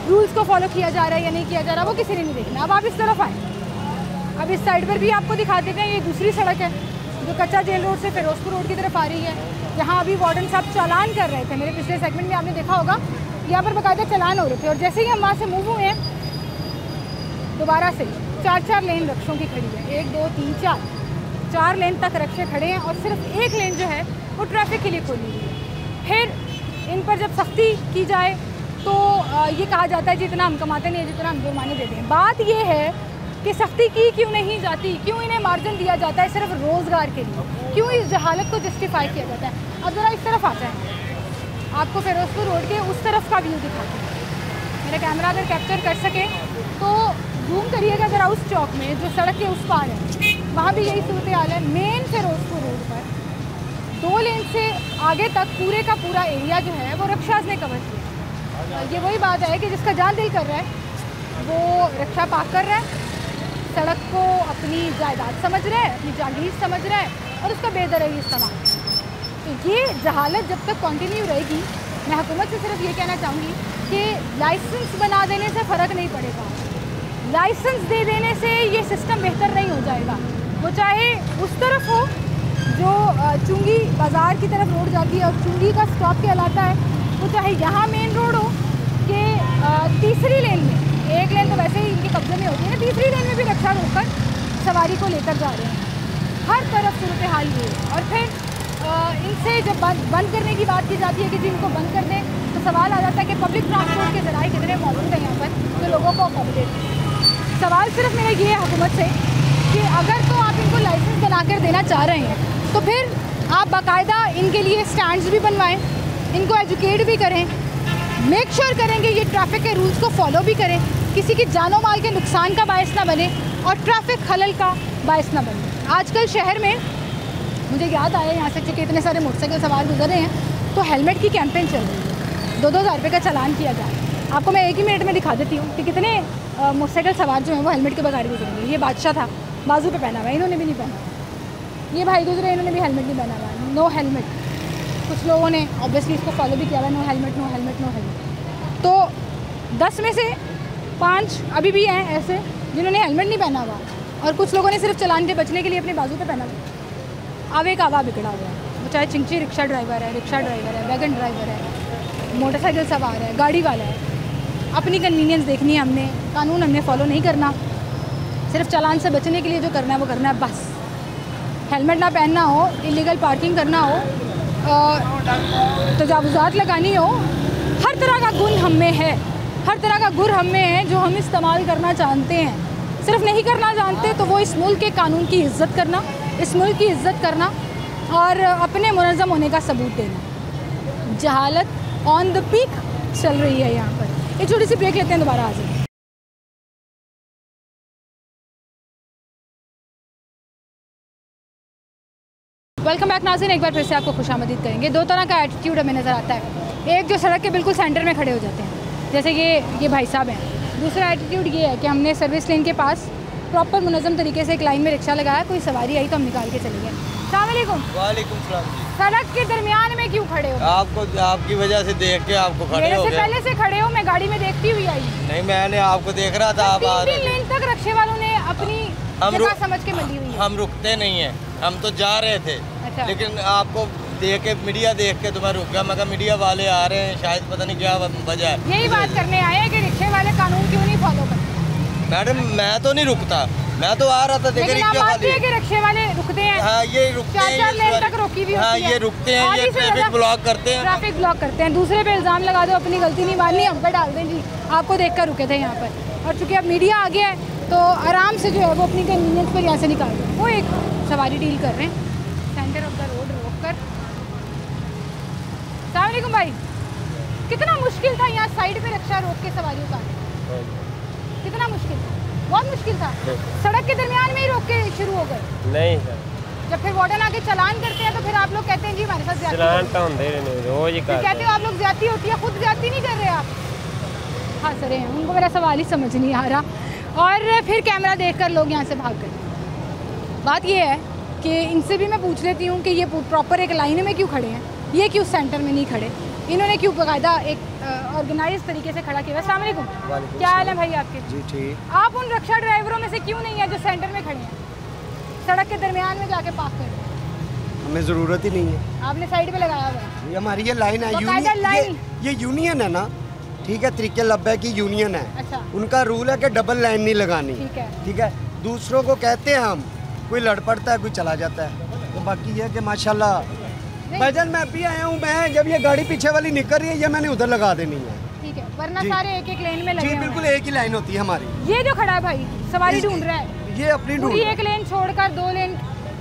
रूल्स को फॉलो किया जा रहा है या नहीं किया जा रहा, वो किसी ने नहीं देखना। अब आप इस तरफ आए, अब इस साइड पर भी आपको दिखा देते हैं, ये दूसरी सड़क है जो कच्चा जेल रोड से फिरोजपुर रोड की तरफ आ रही है। यहाँ अभी वार्डन साहब चालान कर रहे थे, मेरे पिछले सेगमेंट में आपने देखा होगा, यहाँ पर बाकायदा चालान हो रहे थे। और जैसे ही हम वहाँ से मूव हुए हैं, दोबारा से 4-4 लेन रक्षों की खड़ी है, 1 2 3 4 लेन तक रक्षे खड़े हैं और सिर्फ एक लेन जो है वो ट्रैफिक के लिए खोली हुई है। फिर इन पर जब सख्ती की जाए तो ये कहा जाता है जितना हम कमाते नहीं है, जितना हम जुर्माने देते हैं। बात ये है कि सख्ती की क्यों नहीं जाती, क्यों इन्हें मार्जिन दिया जाता है सिर्फ रोज़गार के लिए, क्यों इस जहालत को जस्टिफाई किया जाता है। अब ज़रा इस तरफ आ जाए, आपको फिरोजपुर रोड के उस तरफ का व्यू दिखाते हैं। मेरा कैमरा अगर कैप्चर कर सके तो जूम करिएगा ज़रा उस चौक में जो सड़क के उस पार है, वहाँ भी यही सूरत हाल है। मेन फिरोजपुर रोड पर 2 लेन से आगे तक पूरे का पूरा एरिया जो है वो रक्षाज ने कवर किया। ये वही बात है कि जिसका जान दिल कर रहा है वो रक्षा पाक कर रहा है, सड़क को अपनी जायदाद समझ रहा है, अपनी जागीर समझ रहा है और उसका बेदरही इस्तेमाल। तो ये जहालत जब तक कंटिन्यू रहेगी, मैं हुकूमत से सिर्फ ये कहना चाहूँगी कि लाइसेंस बना देने से फ़र्क नहीं पड़ेगा, लाइसेंस दे देने से ये सिस्टम बेहतर नहीं हो जाएगा। वो चाहे उस तरफ हो जो चुंगी बाज़ार की तरफ रोड जाती है और चुंगी का स्टॉप कहलाता है, वो चाहे यहाँ मेन रोड हो कि तीसरी लेन में, एक लेन तो वैसे ही इनके कब्जे में होती है ना, तीसरी लेन में भी रक्षा रोककर सवारी को लेकर जा रहे हैं। हर तरफ सूरत हाल ये है। और फिर इनसे जब बंद करने की बात की जाती है कि जिनको बंद कर दें, तो सवाल आ जाता है कि पब्लिक ट्रांसपोर्ट के ज़राए कितने मौजूद हैं यहाँ पर जो लोगों को अकोमोडेट। सवाल सिर्फ मेरा ये है हुकूमत से कि अगर तो आप इनको लाइसेंस बना कर देना चाह रहे हैं तो फिर आप बाकायदा इनके लिए स्टैंड्स भी बनवाएं, इनको एजुकेट भी करें, मेक श्योर करें कि ये ट्रैफिक के रूल्स को फॉलो भी करें, किसी की जानो माल के नुकसान का बायस ना बने और ट्रैफिक खलल का बायस ना बने। आजकल शहर में मुझे याद आया यहाँ से चूँकि इतने सारे मोटरसाइकिल सवार गुजर रहे हैं तो हेलमेट की कैंपेन चल रही है, 2-2 हज़ार रुपये का चालान किया जाए। आपको मैं 1 ही मिनट में दिखा देती हूँ कि कितने मोटरसाइकिल सवार जो हैं वो हेलमेट के बगैर गुजरेंगे। ये बादशाह था, बाजू पे पहना हुआ है, इन्होंने भी नहीं पहना। ये भाई गुजरे, इन्होंने भी हेलमेट नहीं पहना हुआ, नो हेलमेट। कुछ लोगों ने ऑब्वियसली इसको फॉलो भी किया हुआ, no helmet no helmet no helmet. तो 10 में से 5 अभी भी हैं ऐसे जिन्होंने हेलमेट नहीं पहना हुआ और कुछ लोगों ने सिर्फ चलान से बचने के लिए अपने बाजू पे पहना हुआ। आवे का आवा बिगड़ा हुआ है, वो चाहे चिंची रिक्शा ड्राइवर है, रिक्शा ड्राइवर है, वैगन ड्राइवर है, मोटरसाइकिल सवार है, गाड़ी वाला है। अपनी कन्वीनियंस देखनी है हमने, कानून हमने फॉलो नहीं करना, सिर्फ चालान से बचने के लिए जो करना है वो करना है बस। हेलमेट ना पहनना हो, इलीगल पार्किंग करना हो, तजावुज़ात लगानी हो, हर तरह का गुण हम में है, हर तरह का गुर हम में है जो हम इस्तेमाल करना जानते हैं। सिर्फ नहीं करना जानते तो वो इस मुल्क के कानून की इज़्ज़त करना, इस मुल्क की इज़्ज़त करना और अपने मुनज़्ज़म होने का सबूत देना। जहालत ऑन द पीक चल रही है यहाँ पर। एक छोटी सी ब्रेक लेते हैं, दोबारा आ जाए। वेलकम बैक नाज़रीन, एक बार फिर से आपको खुशामदीद करेंगे। 2 तरह का एटीट्यूड हमें नज़र आता है। एक जो सड़क के बिल्कुल सेंटर में खड़े हो जाते हैं, जैसे ये भाई साहब हैं। दूसरा एटीट्यूड ये है कि हमने सर्विस लेन के पास प्रॉपर मुनज़्ज़म तरीके से एक लाइन में रिक्शा लगाया, कोई सवारी आई तो हम निकाल के चले गए। अस्सलाम वालेकुम। वालेकुम सलाम जी। सड़क के दरमियान में क्यों खड़े हो? आपकी वजह से देख के आपको खड़े हो गए। पहले से खड़े हो, मैं गाड़ी में देखती हुई आई। नहीं, मैंने आपको देख रहा था। आप 3 लेन तक रक्षे वालों ने अपनी जगह समझ के मली हुई है। हम रुकते नहीं हैं, हम तो जा रहे थे। अच्छा। लेकिन आपको देख के, मीडिया देख के तो मैं रुक गया। मगर मीडिया वाले आ रहे हैं, शायद पता नहीं क्या वजह है। यही बात करने आए हैं कि रिक्शे वाले कानून क्यों नहीं फॉलो करते। मैडम मैं तो नहीं रुकता, मैं तो आ रहा था। देखिए रिक्शा वाले, रिक्शे वाले रुकते हैं। हाँ, ये रुकते हैं, 4 लेन तक रोकी भी होती है। हाँ, ये रुकते हैं, ये ट्रैफिक ब्लॉक करते हैं। ट्रैफिक ब्लॉक करते हैं, दूसरे पे इल्ज़ाम लगा दो, अपनी गलती नहीं माननी, हम पे डाल दें जी आपको देखकर रुके थे यहाँ पर। और चूँकि अब मीडिया आ गया है तो आराम से जो है वो अपनी कन्वीनियंस पर यहाँ से निकाल दें। वो एक सवारी डील कर रहे हैं सेंटर ऑफ द रोड रोक कर। अस्सलाम वालेकुम भाई, कितना मुश्किल था यहाँ साइड पे रिक्शा रोक के सवारी उतारना, कितना मुश्किल था, बहुत मुश्किल था। सड़क के दरमियान में ही रोक के शुरू हो गए। नहीं सर, जब फिर वार्डन आके चालान करते हैं तो फिर आप लोग कहते हैं जी हमारे साथ ज्यादती चालान तो होते नहीं, रोज ही कहते हो आप लोग ज्यादती होती है, खुद ज्यादती नहीं कर रहे आप। हाँ सर, उनको मेरा सवाल ही समझ नहीं आ रहा। और फिर कैमरा देखकर लोग यहाँ से भाग गए। बात ये है कि इनसे भी मैं पूछ लेती हूँ कि ये प्रॉपर एक लाइन में क्यों खड़े हैं, ये क्यों सेंटर में नहीं खड़े। इन्होंने क्यों बाकायदा एक ऑर्गेनाइज तरीके से खड़ा किया। अस्सलाम वालेकुम, क्या हाल है भाई आपके? जी ठीक। आप उन रक्षा ड्राइवरों में से क्यों नहीं है जो सेंटर में खड़े हैं, सड़क के दरमियान में जाके पार्क कर रहे हैं? हमें ज़रूरत ही नहीं है, आपने साइड पे लगाया हुआ है। ये हमारी ये लाइन है, ये यूनियन है ना, ठीक है, तरीके लब्बे की यूनियन है। अच्छा। उनका रूल है कि डबल लाइन नहीं लगानी। ठीक है, दूसरों को कहते हैं हम, कोई लड़ पड़ता है कोई चला जाता है, तो बाकी ये कि माशाल्लाह भाईजान मैं भी आया हूँ, मैं जब ये गाड़ी पीछे वाली निकल रही है ये मैंने उधर लगा देनी है। ठीक है, वरना सारे एक एक लेन में लगे जी बिल्कुल एक ही लाइन होती है हमारी। ये जो खड़ा है भाई सवारी ढूंढ रहा है, ये अपनी ढूंढ, एक लेन छोड़कर 2 लेन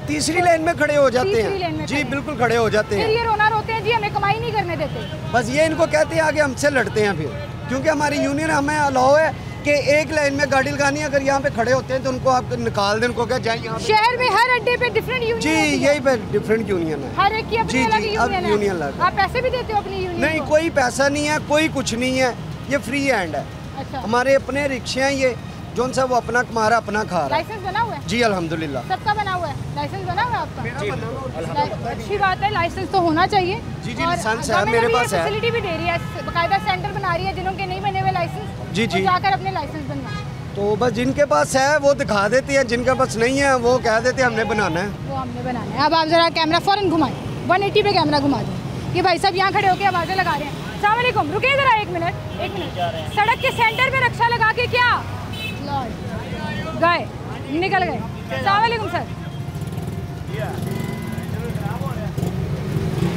तीसरी लेन में खड़े हो जाते हैं। जी बिल्कुल खड़े हो जाते हैं। फिर ये रोना रोते हैं जी हमें कमाई नहीं करने देते। बस ये इनको कहते हैं आगे हमसे लड़ते हैं फिर, क्योंकि हमारी यूनियन हमें अलाउ है कि एक लाइन में गाड़ी लगानी है, अगर यहाँ पे खड़े होते हैं तो उनको आप निकाल दें, उनको क्या जाए यहाँ। शहर में हर अड्डे पे डिफरेंट यूनियन। जी यही पे डिफरेंट यूनियन है, हर एक की अपनी अलग यूनियन है। आप पैसे भी देते हो अपनी यूनियन? नहीं, कोई पैसा नहीं है, कोई कुछ नहीं है, ये फ्री हैंड है। अच्छा। हमारे अपने रिक्शे हैं ये, जोन सा वो अपना कमा रहा अपना खा रहा। लाइसेंस बना हुआ है? जी अल्हम्दुलिल्लाह सबका बना हुआ है। लाइसेंस बना हुआ है आपका? अच्छी बात है, लाइसेंस तो होना चाहिए। जी लाइसेंस है मेरे पास है। फैसिलिटी भी दे रही है, बाकायदा सेंटर बना रही है, जिन्हों के नहीं बने हुए लाइसेंस जी जाकर अपने लाइसेंस बनवाएं। तो बस जिनके पास है वो दिखा देती है, जिनके पास नहीं है वो कह देते हैं हमने बनाना है। वो हमने बनाना है। अब आप जरा कैमरा फौरन घुमाएं, 180 पे कैमरा घुमा दें। ये भाई साहब यहाँ खड़े होकर आवाज़ें लगा रहे हैं। अस्सलाम वालेकुम, रुकिए जरा एक मिनट। सड़क के सेंटर पे रक्षा लगा के क्या गए, निकल गए। अस्सलाम वालेकुम सर,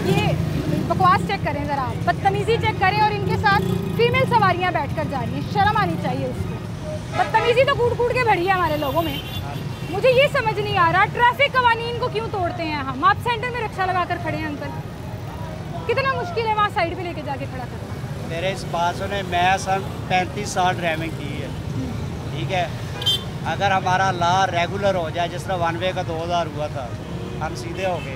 ये बकवास चेक करें ज़रा, बदतमीज़ी चेक करें, और इनके साथ फीमेल सवारियाँ बैठकर जा रही हैं, शर्म आनी चाहिए उसको। बदतमीज़ी तो कूट कूट के भरी है हमारे लोगों में। मुझे ये समझ नहीं आ रहा ट्रैफिक कवानीन को क्यों तोड़ते हैं हम। आप सेंटर में रक्षा लगा कर खड़े हैं अंकल, कितना मुश्किल है वहाँ साइड पे लेके जाके खड़ा करना। मेरे इस बात ने मैं सन 35 साल ड्राइविंग की है, ठीक है। अगर हमारा लॉ रेगुलर हो जाए, जिस तरह 1 वे का 2000 हुआ था, हम सीधे हो गए,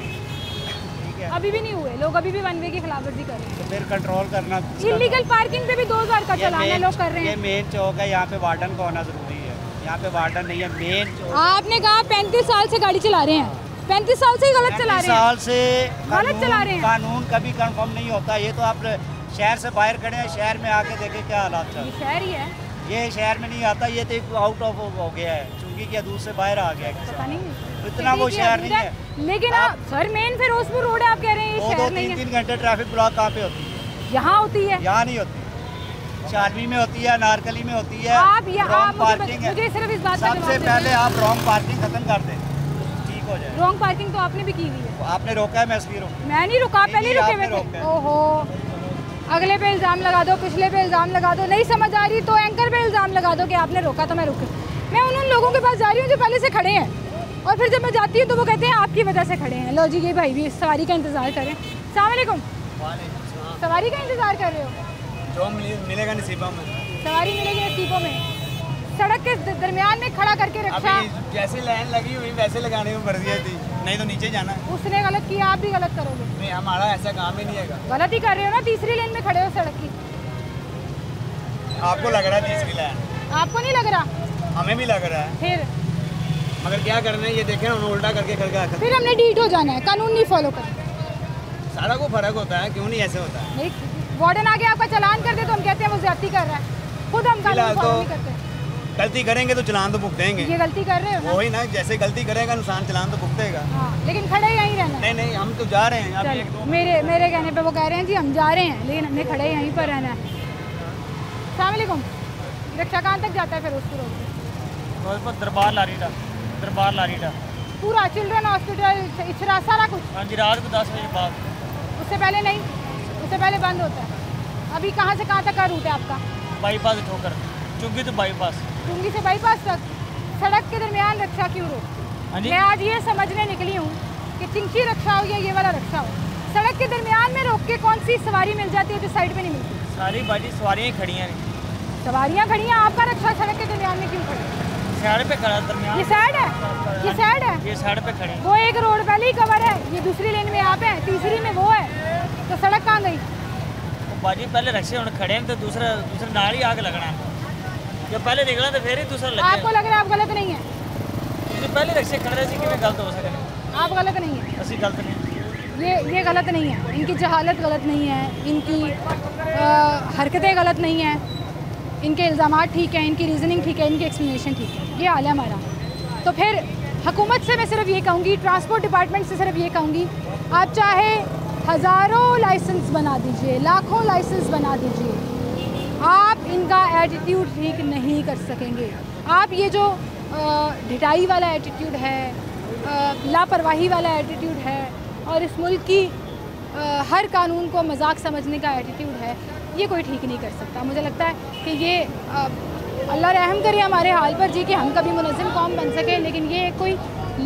ठीक है। अभी भी नहीं हुए लोग, अभी भी 1 वे की खिलाफवर्जी कर रहे हैं। तो फिर कंट्रोल करना, इलीगल पार्किंग पे भी 2000 का चलान है, लोग कर रहे हैं। ये मेन चौक है, यहाँ पे वार्डन का होना जरूरी है। यहाँ पे वार्डन नहीं है, मेन चौक। आपने कहा 35 साल से गाड़ी चला रहे हैं, 35 साल से गलत चला रहे हैं। 35 साल से गलत चला रहे हैं। कानून कभी कंफर्म नहीं होता। ये तो आप शहर से बाहर खड़े हैं, शहर में आके देखें क्या हालात चल रहे हैं। शहर ही है, ये शहर में नहीं आता, ये तो आउट ऑफ हो गया है, चूंकि क्या दूर से बाहर आ गया है। पता नहीं इतना वो शहर नहीं है। लेकिन आप सर मेन फिरोजपुर रोड है, आप कह रहे हैं ये शहर नहीं है। 2-3 घंटे ट्रैफिक ब्लॉक कहाँ पे होती है? यहाँ होती है। यहाँ नहीं होती, शालवी में होती है, नारकली में होती है। आप यहाँ पार्किंग है, मुझे सिर्फ इस बात का सबसे पहले आप रॉन्ग पार्किंग खत्म कर दें, ठीक हो जाए। रॉन्ग पार्किंग तो आपने भी की हुई है। आपने रोका है, मैं इसलिए रोका। मैं नहीं रुका, पहले रुके हुए थे। ओहो, अगले पे इल्ज़ाम लगा दो, पिछले पे इल्ज़ाम लगा दो, नहीं समझ आ रही तो एंकर पे इल्ज़ाम लगा दो कि आपने रोका तो मैं रुक। मैं उन लोगों के पास जा रही हूँ जो पहले से खड़े हैं, और फिर जब मैं जाती हूँ तो वो कहते हैं आपकी वजह से खड़े हैं। लो जी, ये भाई भी सवारी का इंतज़ार करें। अस्सलाम वालेकुम, सवारी का इंतज़ार कर रहे हो? जो मिलेगा नसीबों में, सवारी मिलेगी नसीबों में। सड़क के दरमियान में खड़ा करके रक्षा, जैसे लाइन लगी हुई वैसे लगाने में मर्जी थी, नहीं तो नीचे जाना। उसने गलत किया, आप भी गलत करोगे। नहीं, हमारा ऐसा काम ही नहीं है। गलत ही कर रहे हो ना, तीसरी लेन में खड़े हो सड़क की। आपको लग रहा है तीसरी लाइन, आपको नहीं लग रहा? हमें भी लग रहा है। फिर मगर क्या करना है, ये देखें हमने उल्टा करके खड़का। फिर हमने डीट हो जाना है, कानून नहीं फॉलो करना। सारा को फर्क होता है, क्यों नहीं ऐसे होता है? नहीं, वार्डन आके आपका चालान कर दे तो हम कहते हैं वो ज्यादती कर रहा है, खुद हम कानून फॉलो नहीं करते। गलती करेंगे तो चलान तो भुगतेंगे। ये गलती कर रहे हो ना? वही ना, जैसे गलती करेगा इंसान चलान तो भुगतेगा। हाँ, लेकिन खड़े यहीं रहना। नहीं नहीं, हम तो जा रहे हैं। आप एक दो मेरे कहने पे वो कह रहे हैं जी हम जा रहे हैं, लेकिन हमने खड़े यहीं पर रहना है। अस्सलाम वालेकुम, रिक्शा कहाँ तक जाता है फिर उसको रोड पर? दरबार लारीडा, दरबार लारीडा पूरा चिल्ड्रन हॉस्पिटल इचरा सारा कुछ। हाँ जी, रात को 10 बजे बाद। उससे पहले नहीं, उससे पहले बंद होता है। अभी कहाँ से कहाँ तक का रूट है आपका? बाईपास ठोकर, चुंगी तो बाईपास, चुंगी से बाईपास तक। सड़क के दरमियान रक्षा क्यों रोक? मैं आज ये समझने निकली हूँ कि चिंकी रक्षा हो या ये वाला रक्षा हो, सड़क के दरमियान में रोक के कौन सी सवारी मिल जाती है जो साइड पे नहीं मिलती? सारी बाजी सवारियाँ खड़ी हैं। सवारियाँ खड़ी हैं, आपका रक्षा सड़क के दरमियान में क्यों खड़ा? साइड पे खड़ा दरमियान। ये साइड है, ये साइड है, ये साइड पे खड़े। वो एक रोड पहले ही कवर है, ये दूसरी लेन में आप है, तीसरी में वो है, तो सड़क कहाँ गई? बाजी पहले रक्षे होने खड़े हैं तो दूसरे नाल ही आगे लगना है। जब पहले निकला तो फिर ही दूसरा लगे। आपको लग रहा है आप गलत नहीं है? पहले रक्षे खड़े थे कि गलत हो सके? आप गलत नहीं है। असि गलत नहीं। ये गलत नहीं है, इनकी जहालत गलत नहीं है, इनकी हरकतें गलत नहीं हैं, इनके इल्ज़ामात ठीक हैं, इनकी रीज़निंग ठीक है, इनकी एक्सप्लेनेशन ठीक है, ये हाल है हमारा। तो फिर हुकूमत से मैं सिर्फ ये कहूँगी, ट्रांसपोर्ट डिपार्टमेंट से सिर्फ ये कहूँगी, आप चाहे हज़ारों लाइसेंस बना दीजिए, लाखों लाइसेंस बना दीजिए, आप इनका एटीट्यूड ठीक नहीं कर सकेंगे। आप ये जो ढिठाई वाला एटीट्यूड है, लापरवाही वाला एटीट्यूड है और इस मुल्क की हर कानून को मजाक समझने का एटीट्यूड है, ये कोई ठीक नहीं कर सकता। मुझे लगता है कि ये अल्लाह रहम करे हमारे हाल पर जी कि हम कभी मुनज़्ज़म कौम बन सके, लेकिन ये कोई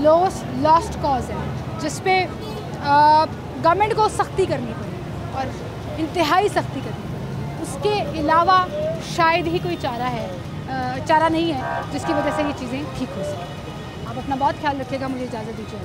लॉस्ट कॉज है जिस पे गवर्नमेंट को सख्ती करनी पड़ेगी और इंतहाई सख्ती करनी पड़ेगी। उसके अलावा शायद ही कोई चारा नहीं है जिसकी वजह से ये चीज़ें ठीक हो सकें। आप अपना बहुत ख्याल रखिएगा, मुझे इजाज़त दीजिए।